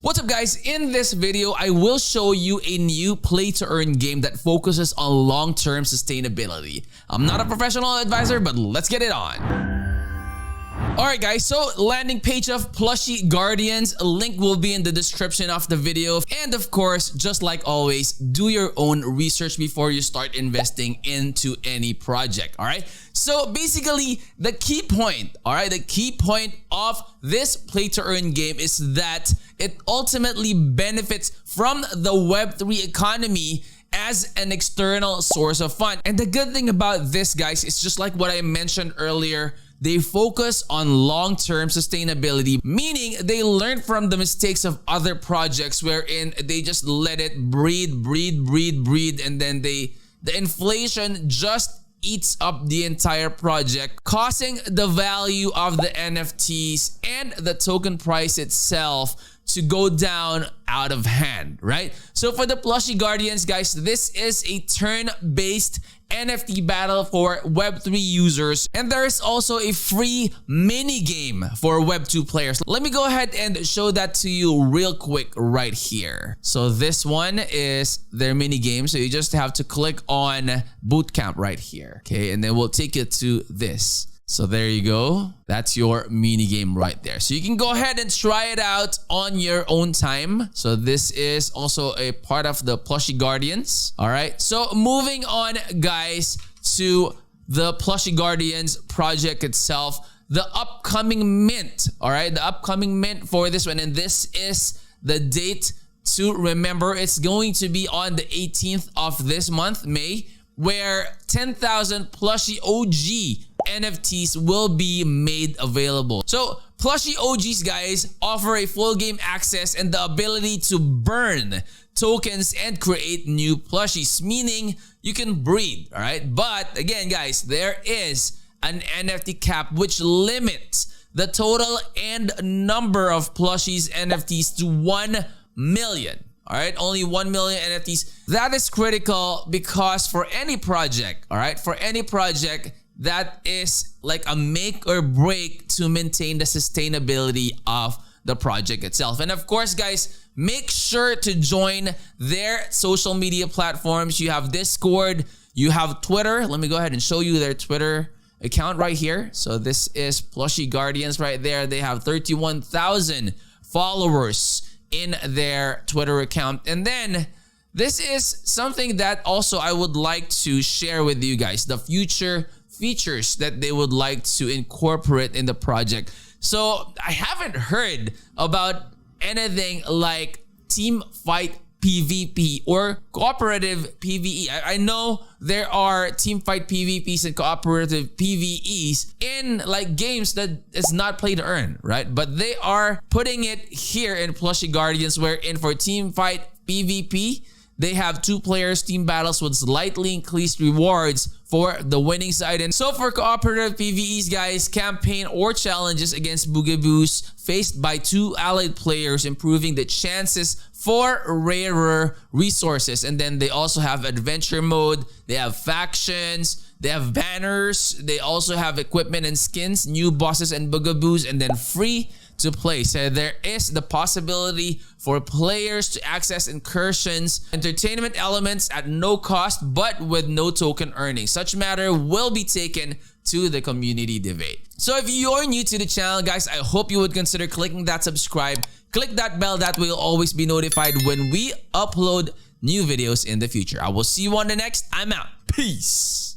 What's up guys, in this video I will show you a new play to earn game that focuses on long-term sustainability. I'm not a professional advisor, but let's get it on. Alright guys, so landing page of Plushie Guardians, a link will be in the description of the video. And of course, just like always, do your own research before you start investing into any project, alright? So basically, the key point, alright, the key point of this play to earn game is that it ultimately benefits from the Web3 economy as an external source of fund. And the good thing about this, guys, is just like what I mentioned earlier, they focus on long-term sustainability, meaning they learn from the mistakes of other projects wherein they just let it breed, and then the inflation just eats up the entire project, causing the value of the NFTs and the token price itself to go down out of hand, right? So for the Plushie Guardians, guys, this is a turn-based NFT battle for Web3 users, and there is also a free mini game for Web2 players. Let me go ahead and show that to you real quick right here. So this one is their mini game, so you just have to click on Bootcamp right here, okay? And then we'll take you to this. So there you go. That's your mini game right there. So you can go ahead and try it out on your own time. So this is also a part of the Plushie Guardians. All right. So moving on, guys, to the Plushie Guardians project itself, the upcoming mint. All right. The upcoming mint for this one. And this is the date to remember. It's going to be on the 18th of this month, May, where 10,000 Plushie OG NFTs will be made available. So Plushie OGs, guys, offer a full game access and the ability to burn tokens and create new plushies, meaning you can breed, all right? But again, guys, there is an NFT cap which limits the total and number of plushies NFTs to 1 million. All right, only 1 million NFTs. That is critical because for any project, all right, for any project, that is like a make or break to maintain the sustainability of the project itself. And of course, guys, make sure to join their social media platforms. You have Discord, you have Twitter. Let me go ahead and show you their Twitter account right here. So this is Plushie Guardians right there. They have 31,000 followers in their Twitter account. And then this is something that also I would like to share with you guys, the future features that they would like to incorporate in the project. So I haven't heard about anything like team fight PvP or cooperative PvE. I know there are team fight PvPs and cooperative PvEs in like games that is not play to earn, right? But they are putting it here in Plushie Guardians, wherein for team fight PvP, they have 2 players team battles with slightly increased rewards for the winning side. And so for cooperative PvEs, guys, campaign or challenges against Boogaboos faced by 2 allied players, improving the chances for rarer resources. And then they also have adventure mode, they have factions, they have banners, they also have equipment and skins, new bosses and Boogaboos, and then free to play. So there is the possibility for players to access incursions, entertainment elements at no cost, but with no token earning. Such matter will be taken to the community debate. So if you're new to the channel, guys, I hope you would consider clicking that subscribe, click that bell, that will always be notified when we upload new videos in the future. I will see you on the next. I'm out. Peace.